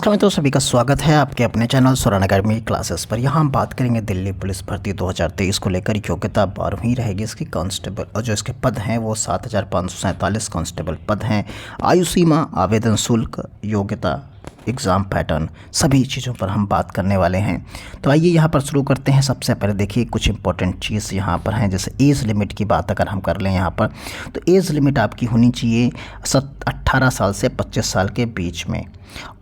नमस्कार मित्रों, सभी का स्वागत है आपके अपने चैनल स्वर्ण अकेडमी क्लासेस पर। यहाँ हम बात करेंगे दिल्ली पुलिस भर्ती 2023 को लेकर। योग्यता 12वीं रहेगी इसकी। कांस्टेबल और जो इसके पद हैं वो 7,547 कांस्टेबल पद हैं। आयु सीमा, आवेदन शुल्क, योग्यता, एग्ज़ाम पैटर्न, सभी चीज़ों पर हम बात करने वाले हैं। तो आइए यहाँ पर शुरू करते हैं। सबसे पहले देखिए कुछ इंपॉर्टेंट चीज़ यहाँ पर हैं। जैसे एज लिमिट की बात अगर हम कर लें यहाँ पर, तो एज लिमिट आपकी होनी चाहिए 18 साल से 25 साल के बीच में।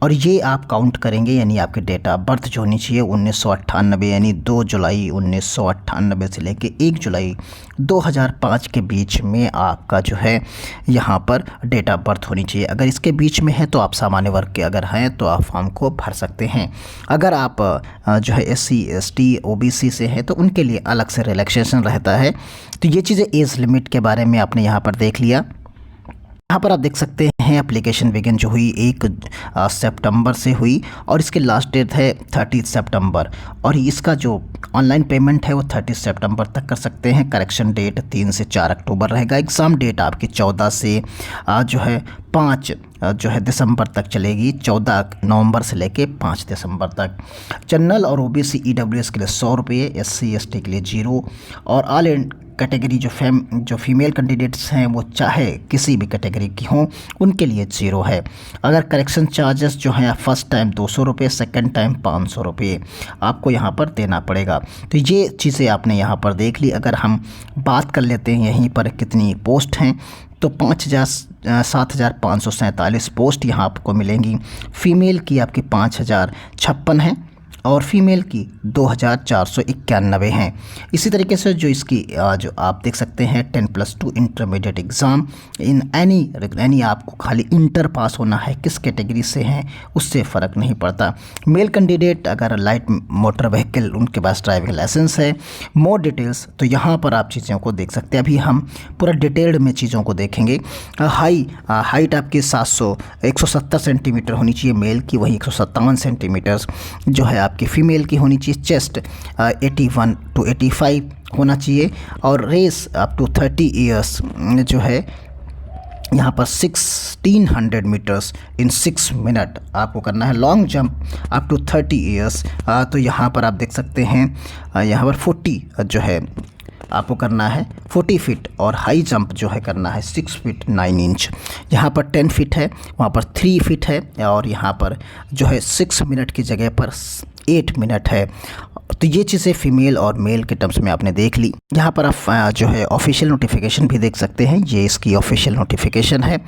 और ये आप काउंट करेंगे, यानी आपके डेट ऑफ बर्थ जो होनी चाहिए 1998, यानी 2 जुलाई 1998 से लेके 1 जुलाई 2005 के बीच में आपका जो है यहाँ पर डेट ऑफ बर्थ होनी चाहिए। अगर इसके बीच में है तो आप सामान्य वर्ग के अगर हैं तो आप फॉर्म को भर सकते हैं। अगर आप जो है SC ST OBC से हैं तो उनके लिए अलग से रिलैक्सेशन रहता है। तो ये चीज़ें एज लिमिट के बारे में आपने यहाँ पर देख लिया। यहाँ पर आप देख सकते हैं एप्लीकेशन बिगिन जो हुई 1 सितंबर से हुई और इसके लास्ट डेट है 30 सितंबर। और इसका जो ऑनलाइन पेमेंट है वो 30 सितंबर तक कर सकते हैं। करेक्शन डेट 3 से 4 अक्टूबर रहेगा। एग्ज़ाम डेट आपकी 14 से जो है 5 जो है दिसंबर तक चलेगी। 14 नवंबर से लेके 5 दिसंबर तक। जनरल और OBC EWS के लिए 100 रुपये, SC ST के लिए 0 और ऑल कैटेगरी जो फीमेल कैंडिडेट्स हैं वो चाहे किसी भी कैटेगरी की हों उनके लिए 0 है। अगर करेक्शन चार्जेस जो हैं फर्स्ट टाइम 200 रुपये, सेकेंड टाइम 500 रुपये आपको यहाँ पर देना पड़ेगा। तो ये चीज़ें आपने यहाँ पर देख ली। अगर हम बात कर लेते हैं यहीं पर कितनी पोस्ट हैं, तो 7,547 पोस्ट यहाँ आपको मिलेंगी। फ़ीमेल की आपकी 5,056 है और फीमेल की 2,491 हैं। इसी तरीके से जो इसकी जो आप देख सकते हैं 10+2 इंटरमीडिएट एग्ज़ाम इन एनी आपको खाली इंटर पास होना है। किस कैटेगरी से हैं उससे फ़र्क नहीं पड़ता। मेल कैंडिडेट अगर लाइट मोटर व्हीकल उनके पास ड्राइविंग लाइसेंस है। मोर डिटेल्स तो यहाँ पर आप चीज़ों को देख सकते हैं। अभी हम पूरा डिटेल्ड में चीज़ों को देखेंगे। हाइट आपकी 170 सेंटीमीटर होनी चाहिए मेल की, वहीं 157 सेंटीमीटर जो है आपकी फ़ीमेल की होनी चाहिए। चेस्ट 81 to 85 होना चाहिए और रेस अप टू 30 इयर्स जो है यहाँ पर 1600 मीटर्स इन 6 मिनट आपको करना है। Long jump up to 30 years तो यहाँ पर आप देख सकते हैं यहाँ पर 40 जो है आपको करना है 40 फीट और हाई जंप जो है करना है 6 फीट 9 इंच। यहाँ पर 10 फीट है, वहाँ पर 3 फीट है और यहाँ पर जो है 6 मिनट की जगह पर 8 मिनट है। तो ये चीज़ें फ़ीमेल और मेल के टर्म्स में आपने देख ली। यहाँ पर आप जो है ऑफिशियल नोटिफिकेशन भी देख सकते हैं। ये इसकी ऑफिशियल नोटिफिकेशन है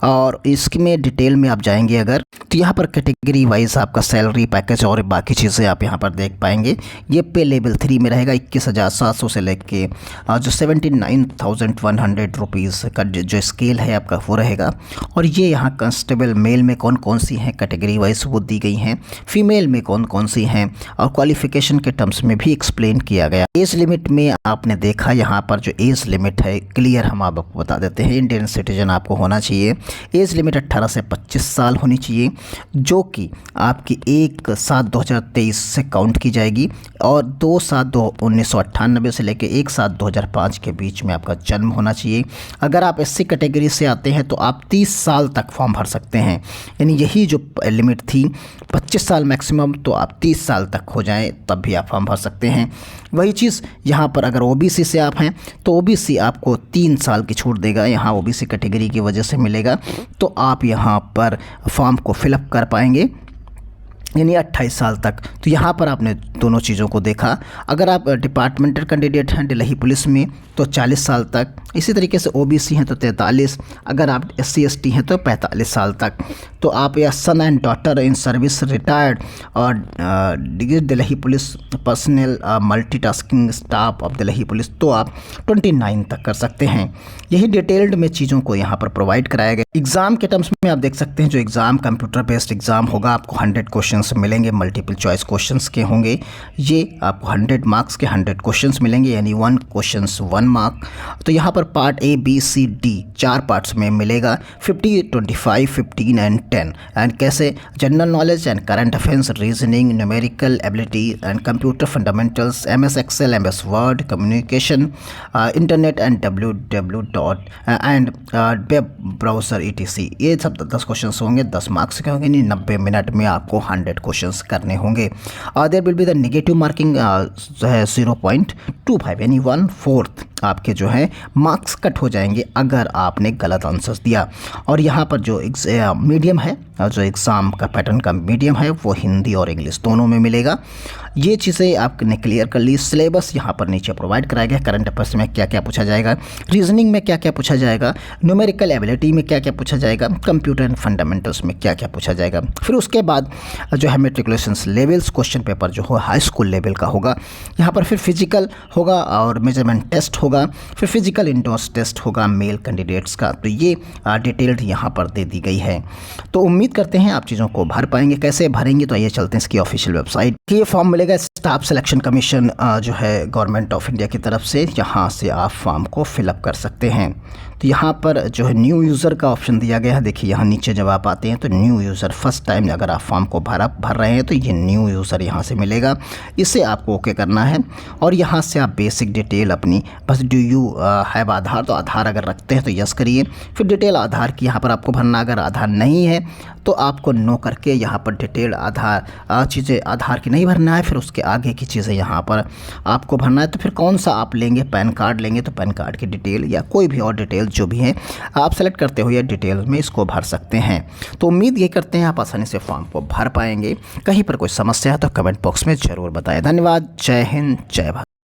और इसमें डिटेल में आप जाएंगे अगर तो यहाँ पर कैटेगरी वाइज आपका सैलरी पैकेज और बाकी चीज़ें आप यहाँ पर देख पाएंगे। ये पे लेवल 3 में रहेगा 21,700 से लेके जो 79,100 रुपीज़ का जो स्केल है आपका वो रहेगा। और ये यहाँ कांस्टेबल मेल में कौन कौन सी हैं कैटेगरी वाइज वो दी गई हैं, फीमेल में कौन कौन सी हैं और क्वालिफ़िकेशन के टर्म्स में भी एक्सप्लेन किया गया। एज लिमिट में आपने देखा यहाँ पर जो एज लिमिट है क्लियर हम आपको बता देते हैं। इंडियन सिटीजन आपको होना चाहिए। एज लिमिट 18 से 25 साल होनी चाहिए जो कि आपकी 1/7/2023 से काउंट की जाएगी और 2/7/1998 से लेकर 1/7/2005 के बीच में आपका जन्म होना चाहिए। अगर आप SC कैटेगरी से आते हैं तो आप 30 साल तक फॉर्म भर सकते हैं, यानी यही जो लिमिट थी 25 साल मैक्सिमम, तो आप 30 साल तक हो जाएं तब भी आप फॉर्म भर सकते हैं। वही चीज़ यहाँ पर अगर OBC से आप हैं तो OBC आपको 3 साल की छूट देगा। यहाँ OBC कैटेगरी की वजह से मिलेगा तो आप यहाँ पर फॉर्म को फिलअप कर पाएंगे, यानी 28 साल तक। तो यहाँ पर आपने दोनों चीज़ों को देखा। अगर आप डिपार्टमेंटल कैंडिडेट हैं दिल्ली पुलिस में तो 40 साल तक। इसी तरीके से OBC हैं तो 43। अगर आप SC ST हैं तो 45 साल तक। तो आप या son and daughter in service retired और Delhi police personnel multitasking staff of Delhi police तो आप 29 तक कर सकते हैं। यही डिटेल्ड में चीज़ों को यहाँ पर प्रोवाइड कराया गया। एग्ज़ाम के टर्म्स में आप देख सकते हैं जो एग्ज़ाम कंप्यूटर बेस्ड एग्ज़ाम होगा, आपको 100 क्वेश्चन क्वेश्चंस मिलेंगे, मल्टीपल चॉइस क्वेश्चंस के होंगे। ये आपको 100 मार्क्स के 100 क्वेश्चंस मिलेंगे, यानी 1 क्वेश्चंस 1 मार्क। तो यहाँ पर part A B C D 4 parts में मिलेगा, 50, 25, 15 एंड 10। एंड कैसे, general knowledge and current affairs, reasoning, numerical ability and computer fundamentals, MS excel, MS word, communication, internet and and web browser ETC। ये सब 10 questions होंगे, 10 marks के होंगे, 90 minute में आपको 100 क्वेश्चंस करने होंगे। There will be the negative marking जो है 0.25 यानी 1/4 आपके जो है मार्क्स कट हो जाएंगे अगर आपने गलत आंसर्स दिया। और यहाँ पर जो मीडियम है, जो एग्ज़ाम का पैटर्न का मीडियम है, वो हिंदी और इंग्लिश दोनों में मिलेगा। ये चीज़ें आपने क्लियर कर ली। सिलेबस यहाँ पर नीचे प्रोवाइड कराया गया, करंट अफेयर्स में क्या क्या पूछा जाएगा, रीजनिंग में क्या क्या पूछा जाएगा, न्यूमेरिकल एबिलिटी में क्या क्या पूछा जाएगा, कंप्यूटर एंड फंडामेंटल्स में क्या क्या पूछा जाएगा। फिर उसके बाद जो है मेट्रिकुलेशन लेवल्स क्वेश्चन पेपर जो हो हाई स्कूल लेवल का होगा। यहाँ पर फिर फिजिकल होगा और मेजरमेंट टेस्ट होगा, फिर फिजिकल इंडोर्स टेस्ट होगा मेल कैंडिडेट्स का। तो ये डिटेल्ड यहाँ पर दे दी गई है। तो उम्मीद करते हैं आप चीज़ों को भर पाएंगे। कैसे भरेंगे, तो ये चलते हैं इसकी ऑफिशियल वेबसाइट। ये फॉर्म मिलेगा स्टाफ सिलेक्शन कमीशन जो है गवर्नमेंट ऑफ इंडिया की तरफ से, यहाँ से आप फॉर्म को फिलअप कर सकते हैं। तो यहाँ पर जो है न्यू यूज़र का ऑप्शन दिया गया है। देखिए यहाँ नीचे जब आप आते हैं तो न्यू यूज़र, फर्स्ट टाइम अगर आप फॉर्म को भर रहे हैं तो ये न्यू यूज़र यहाँ से मिलेगा, इसे आपको ओके करना है। और यहाँ से आप बेसिक डिटेल अपनी, बस डू यू हैव आधार, तो आधार अगर रखते हैं तो यस करिए। फिर डिटेल आधार की यहाँ पर आपको भरना, अगर आधार नहीं है तो आपको नो करके यहाँ पर डिटेल आधार चीज़ें आधार की नहीं भरना है। फिर उसके आगे की चीज़ें यहाँ पर आपको भरना है। तो फिर कौन सा आप लेंगे, पैन कार्ड लेंगे तो पैन कार्ड की डिटेल या कोई भी और डिटेल जो भी है आप सेलेक्ट करते हुए डिटेल में इसको भर सकते हैं। तो उम्मीद ये करते हैं आप आसानी से फॉर्म को भर पाएंगे। कहीं पर कोई समस्या है तो कमेंट बॉक्स में ज़रूर बताएं। धन्यवाद। जय हिंद, जय भारत।